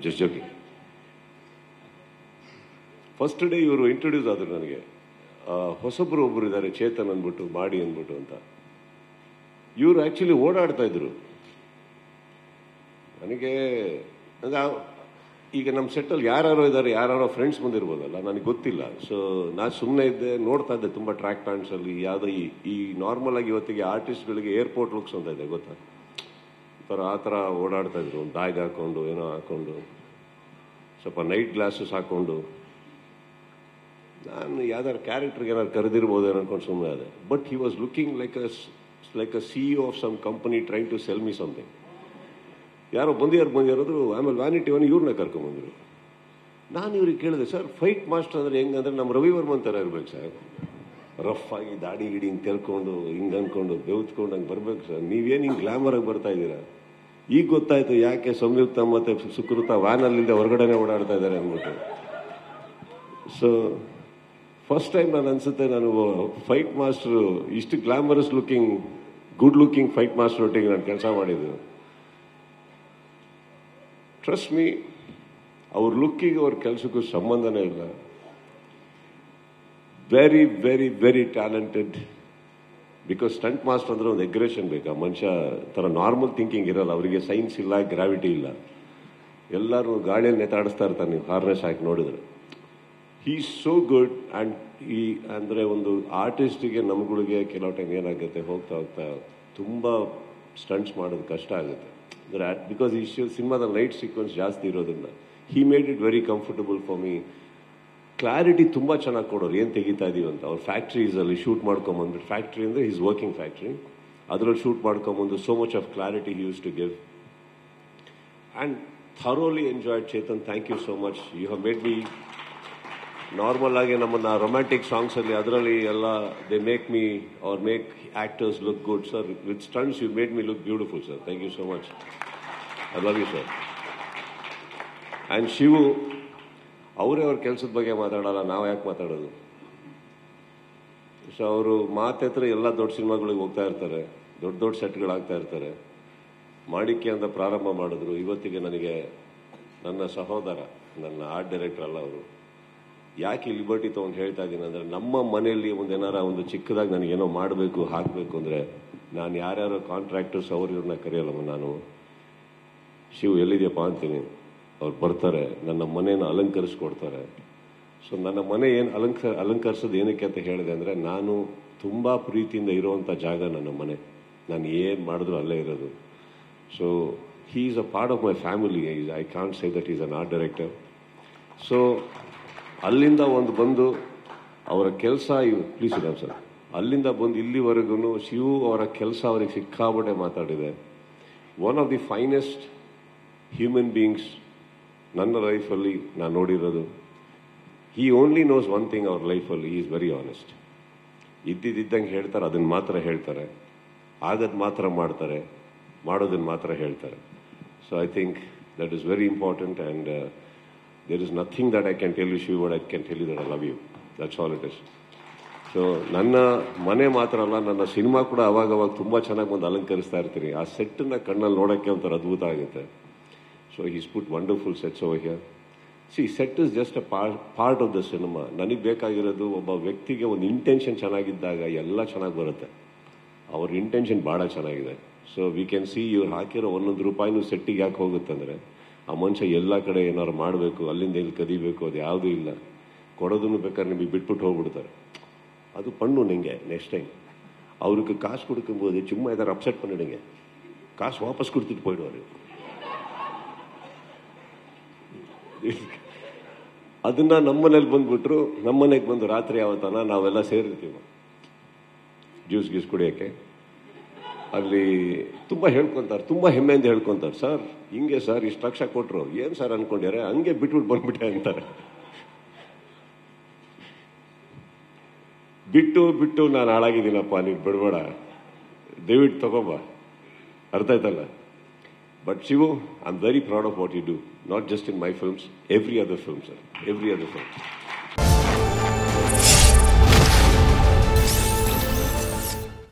Just joking. First day ಇವರು introduce ಆದರು ನನಗೆ. ಹೊಸಬ್ರು ಒಬ್ಬರು ಇದ್ದಾರೆ ಚೇತನ್ ಅಂದ್ಬಿಟ್ಟು, ಮಾಡಿ ಅಂದ್ಬಿಟ್ಟು ಅಂತ. ಇವರು ಆಕ್ಚುಲಿ ಓಡಾಡ್ತಾ ಇದ್ರು. ನನಗೆ ಈಗ ನಮ್ಮ ಸೆಟ್ಟಲ್ಲಿ ಯಾರು ಇದ್ದಾರೆ, ಯಾರೋ ಫ್ರೆಂಡ್ಸ್ ಬಂದಿರ್ಬೋದಲ್ಲ, ನನಗೆ ಗೊತ್ತಿಲ್ಲ. ಸೊ ನಾನು ಸುಮ್ಮನೆ ಇದ್ದೆ, ನೋಡ್ತಾ ಇದ್ದೆ ತುಂಬ ಟ್ರ್ಯಾಕ್ ಪ್ಯಾಂಟ್ಸಲ್ಲಿ. ಯಾವುದೋ ಈ ನಾರ್ಮಲ್ ಆಗಿ ಇವತ್ತಿಗೆ ಆರ್ಟಿಸ್ಟ್ಗಳಿಗೆ ಏರ್ಪೋರ್ಟ್ ಲುಕ್ಸ್ ಅಂತ ಇದೆ ಗೊತ್ತಾ, ಆ ಥರ ಓಡಾಡ್ತಾ ಇದ್ರು. ಒಂದು ಬ್ಯಾಗ್ ಹಾಕೊಂಡು, ಏನೋ ಹಾಕೊಂಡು, ಸ್ವಲ್ಪ ನೈಟ್ ಗ್ಲಾಸಸ್ ಹಾಕೊಂಡು. ನಾನು ಯಾವ್ದಾರು ಕ್ಯಾರೆಕ್ಟರ್ಗೆ ಏನಾದ್ರು ಕರೆದಿರ್ಬೋದೇನೋ ಅನ್ಕೊಂಡು ಸುಮ್ಮನೆ ಅದೇ. But he was looking like a CEO of some company trying to sell me something. ಯಾರೋ ಬಂದಿರೋದು. ಆಮೇಲೆ ವ್ಯಾನಿಟಿ ಒನ್ ಇವ್ರನ್ನ ಕರ್ಕೊಂಬಂದರು. ನಾನು ಇವ್ರಿಗೆ ಕೇಳಿದೆ, ಸರ್ ಫೈಟ್ ಮಾಸ್ಟರ್ ಅಂದರೆ ಹೆಂಗಂದ್ರೆ ನಮ್ಮ ರವಿವರ್ಮನ್ ಥರ ಇರ್ಬೇಕು ಸರ್, ರಫ್ ಆಗಿ ದಾಡಿ ಗಿಡಿ ಹಿಂಗೆ ತೆರ್ಕೊಂಡು ಹಿಂಗೆ ಅಂದ್ಕೊಂಡು ಬೆವ್ತ್ಕೊಂಡು ಹಂಗೆ ಬರ್ಬೇಕು ಸರ್, ನೀವೇನು ಹಿಂಗೆ ಗ್ಲಾಮರಾಗಿ ಬರ್ತಾ ಇದ್ದೀರಾ. ಈಗ ಗೊತ್ತಾಯ್ತು ಯಾಕೆ ಸಂಯುಕ್ತ ಮತ್ತು ಸುಕೃತ ವ್ಯಾನಲ್ಲಿಂದ ಹೊರಗಡೆನೆ ಓಡಾಡ್ತಾ ಇದ್ದಾರೆ ಅಂದ್ಬಿಟ್ಟು. ಸೊ ಫಸ್ಟ್ ಟೈಮ್ ನಾನು ಅನ್ಸುತ್ತೆ ನಾನು ಫೈಟ್ ಮಾಸ್ಟರು ಇಷ್ಟು glamorous looking, good looking fight master ಒಟ್ಟಿಗೆ ನಾನು ಕೆಲಸ ಮಾಡಿದ್ದು. ಟ್ರಸ್ಟ್ ಮೀ, ಅವ್ರ ಲುಕ್ಕಿಗೆ ಅವ್ರ ಕೆಲಸಕ್ಕೂ ಸಂಬಂಧನೇ ಇಲ್ಲ. Very very very talented. Because stunt master ಅಂದ್ರೆ ಒಂದು ಎಗ್ರೆಷನ್ ಬೇಕಾ, ಮನುಷ್ಯ ಥರ ನಾರ್ಮಲ್ ಥಿಂಕಿಂಗ್ ಇರಲ್ಲ. ಅವರಿಗೆ ಸೈನ್ಸ್ ಇಲ್ಲ, ಗ್ರಾವಿಟಿ ಇಲ್ಲ. ಎಲ್ಲರೂ ಗಾಳಿಯಲ್ಲಿ ನೇತಾಡಿಸ್ತಾ ಇರ್ತಾರೆ ನೀವು ಹಾರ್ನೆಸ್ ಹಾಕಿ ನೋಡಿದ್ರೆ. ಹೀ ಸೋ ಗುಡ್. ಆ್ಯಂಡ್ ಈ ಅಂದರೆ ಒಂದು ಆರ್ಟಿಸ್ಟಿಗೆ ನಮ್ಗಳಿಗೆ ಕೆಲವು ಟೈಮ್ ಏನಾಗುತ್ತೆ, ಹೋಗ್ತಾ ಹೋಗ್ತಾ ತುಂಬ ಸ್ಟಂಟ್ಸ್ ಮಾಡೋದು ಕಷ್ಟ ಆಗುತ್ತೆ. ಅಂದರೆ ಬಿಕಾಸ್ ಈ ಸಿನಿಮಾದ ಲೈಟ್ ಸೀಕ್ವೆನ್ಸ್ ಜಾಸ್ತಿ ಇರೋದ್ರಿಂದ he made it very comfortable for me. Clarity ತುಂಬ ಚೆನ್ನಾಗಿ ಕೊಡೋರು, ಏನು ತೆಗಿತಾ ಇದೀವಿ ಅಂತ. ಅವ್ರ ಫ್ಯಾಕ್ಟ್ರೀಸಲ್ಲಿ ಶೂಟ್ ಮಾಡ್ಕೊಂಬಂದ್ಬಿಟ್ಟು, ಫ್ಯಾಕ್ಟ್ರಿ ಅಂದರೆ ಹಿಸ್ ವರ್ಕಿಂಗ್ ಫ್ಯಾಕ್ಟ್ರಿ, ಅದರಲ್ಲಿ ಶೂಟ್ ಮಾಡ್ಕೊಂಬಂದು so much of clarity he use to give. And thoroughly enjoyed. Chetan, thank you so much. You have made me normal ಆಗಿ ನಮ್ಮನ್ನ ರೊಮ್ಯಾಂಟಿಕ್ ಸಾಂಗ್ಸಲ್ಲಿ ಅದರಲ್ಲಿ ಎಲ್ಲ they make me or make actors look good. Sir with stunts you made me look beautiful sir. Thank you so much. I love you sir. And Shivu ಅವರೇ ಅವ್ರ ಕೆಲಸದ ಬಗ್ಗೆ ಮಾತಾಡಲ್ಲ, ನಾವು ಯಾಕೆ ಮಾತಾಡೋದು. ಸೊ ಅವರು ಮಾತೆತ್ರ ಎಲ್ಲ ದೊಡ್ಡ ಸಿನಿಮಾಗಳಿಗೆ ಹೋಗ್ತಾ ಇರ್ತಾರೆ, ದೊಡ್ಡ ದೊಡ್ಡ ಸೆಟ್ಗಳಾಗ್ತಾ ಇರ್ತಾರೆ. ಮಾಡಿಕೆ ಅಂತ ಪ್ರಾರಂಭ ಮಾಡಿದ್ರು. ಇವತ್ತಿಗೆ ನನಗೆ ನನ್ನ ಸಹೋದರ, ನನ್ನ ಆರ್ಟ್ ಡೈರೆಕ್ಟರ್ ಅಲ್ಲ ಅವರು. ಯಾಕೆ ಲಿಬರ್ಟಿ ತೊಗೊಂಡು ಹೇಳ್ತಾ ಇದ್ದೀನಿ ಅಂದರೆ, ನಮ್ಮ ಮನೆಯಲ್ಲಿ ಏನಾರ ಒಂದು ಚಿಕ್ಕದಾಗಿ ನನಗೇನೋ ಮಾಡಬೇಕು, ಹಾಕಬೇಕು ಅಂದರೆ ನಾನು ಯಾರ್ಯಾರೋ ಕಾಂಟ್ರಾಕ್ಟರ್ಸ್ ಅವ್ರು ಇವ್ರನ್ನ ಕರೆಯಲ್ಲಮ್ಮ. ನಾನು ಶಿವ್ ಎಲ್ಲಿದೆಯಪ್ಪ ಅಂತೀನಿ, ಅವ್ರು ಬರ್ತಾರೆ, ನನ್ನ ಮನೇನ ಅಲಂಕರಿಸ್ಕೊಡ್ತಾರೆ. ಸೊ ನನ್ನ ಮನೆ ಏನು ಅಲಂಕರಿಸೋದು ಏನಕ್ಕೆ ಅಂತ ಹೇಳಿದೆ ಅಂದರೆ, ನಾನು ತುಂಬ ಪ್ರೀತಿಯಿಂದ ಇರೋವಂಥ ಜಾಗ ನನ್ನ ಮನೆ. ನಾನು ಏನು ಮಾಡಿದ್ರು ಅಲ್ಲೇ ಇರೋದು. So he is a part of my family. I can't say that is an art director. So ಅಲ್ಲಿಂದ ಒಂದು ಬಂದು ಅವರ ಕೆಲಸ ಪ್ಲೀಸ್ ಇಲ್ಲ ಸರ್, ಅಲ್ಲಿಂದ ಬಂದು ಇಲ್ಲಿವರೆಗೂ ಶಿವು ಅವರ ಕೆಲಸ ಅವರಿಗೆ ಸಿಕ್ಕಾಬಟ್ಟೆ ಮಾತಾಡಿದೆ. One of the finest human beings ನನ್ನ ಲೈಫಲ್ಲಿ ನಾನು ನೋಡಿರೋದು. He only knows one thing ಅವರ್ ಲೈಫಲ್ಲಿ, ಹಿ ಈಸ್ ವೆರಿ ಆನೆಸ್ಟ್. ಇದ್ದಿದ್ದಂಗೆ ಹೇಳ್ತಾರೆ, ಅದನ್ನು ಮಾತ್ರ ಹೇಳ್ತಾರೆ, ಆಗದು ಮಾತ್ರ ಮಾಡ್ತಾರೆ, ಮಾಡೋದನ್ನು ಮಾತ್ರ ಹೇಳ್ತಾರೆ. So I think that is very important. And there is nothing that I can tell you, Shiv, but I can tell you that I love you. That's all it is. So ನನ್ನ ಮನೆ ಮಾತ್ರ ಅಲ್ಲ, ನನ್ನ cinema ಕೂಡ ಅವಾಗವಾಗ ತುಂಬ ಚೆನ್ನಾಗಿ ಬಂದು ಅಲಂಕರಿಸ್ತಾ ಇರ್ತೀನಿ. ಆ ಸೆಟ್ಟನ್ನು ಕಣ್ಣಲ್ಲಿ ನೋಡೋಕ್ಕೆ ಒಂಥರ ಅದ್ಭುತ ಆಗುತ್ತೆ. So he's put wonderful sets over here. See set is just a part of the cinema. ನನಗೆ ಬೇಕಾಗಿರೋದು ಒಬ್ಬ ವ್ಯಕ್ತಿಗೆ ಒಂದು ಇಂಟೆನ್ಷನ್ ಚೆನ್ನಾಗಿದ್ದಾಗ ಎಲ್ಲ ಚೆನ್ನಾಗಿ ಬರುತ್ತೆ. ಅವ್ರ ಇಂಟೆನ್ಷನ್ ಭಾಳ ಚೆನ್ನಾಗಿದೆ. ಸೊ ವಿ ಕ್ಯಾನ್ ಸಿ ಇವ್ರು ಹಾಕಿರೋ ಒಂದೊಂದು ರೂಪಾಯಿನೂ ಸೆಟ್ಟಿಗೆ ಯಾಕೆ ಹೋಗುತ್ತೆ ಅಂದರೆ, ಆ ಮನುಷ್ಯ ಎಲ್ಲ ಕಡೆ ಏನಾದ್ರು ಮಾಡಬೇಕು, ಅಲ್ಲಿಂದ ಇಲ್ಲಿ ಕದಿಬೇಕು, ಅದು ಯಾವುದೂ ಇಲ್ಲ. ಕೊಡೋದನ್ನು ಬೇಕಾದ್ರೆ ನಿಮಗೆ ಬಿಟ್ಬಿಟ್ಟು ಹೋಗ್ಬಿಡ್ತಾರೆ. ಅದು ಪಣ್ಣು ನಿಂಗೆ ನೆಕ್ಸ್ಟ್ ಟೈಮ್ ಅವ್ರಿಗೆ ಕಾಸು கொடுக்கும்போது சும்மா ஏதாவது அப்செட் பண்ணிடுங்க, காசு வாபஸ் கொடுத்துட்டு போயிடுவாரு. ಅದನ್ನ ನಮ್ಮನೇಲಿ ಬಂದ್ಬಿಟ್ರು. ನಮ್ಮನೆಗೆ ಬಂದು ರಾತ್ರಿ ಯಾವತ್ತಾನ ನಾವೆಲ್ಲ ಸೇರಿರ್ತೀವಿ ಜ್ಯೂಸ್ ಗೀಸ್ ಕುಡಿಯೋಕ್ಕೆ. ಅಲ್ಲಿ ತುಂಬ ಹೇಳ್ಕೊಂತಾರೆ, ತುಂಬ ಹೆಮ್ಮೆಯಿಂದ ಹೇಳ್ಕೊಂತಾರೆ, ಸರ್ ಹಿಂಗೆ ಸರ್ ಇಷ್ಟು ಲಕ್ಷ ಕೊಟ್ಟರು, ಏನು ಸರ್ ಅನ್ಕೊಂಡಿದ್ದಾರೆ, ಹಂಗೆ ಬಿಟ್ಬಿಟ್ಟು ಬಂದ್ಬಿಟ್ಟೆ ಅಂತಾರೆ. ಬಿಟ್ಟು ನಾನು ಹಾಳಾಗಿದ್ದೀನಪ್ಪ, ನೀವು ಬಿಡಬೇಡ, ದಯವಿಟ್ಟು ತಗೋಬ, ಅರ್ಥ ಆಯ್ತಲ್ಲ. But Shivu, I am very proud of what you do, not just in my films, every other film sir, every other film.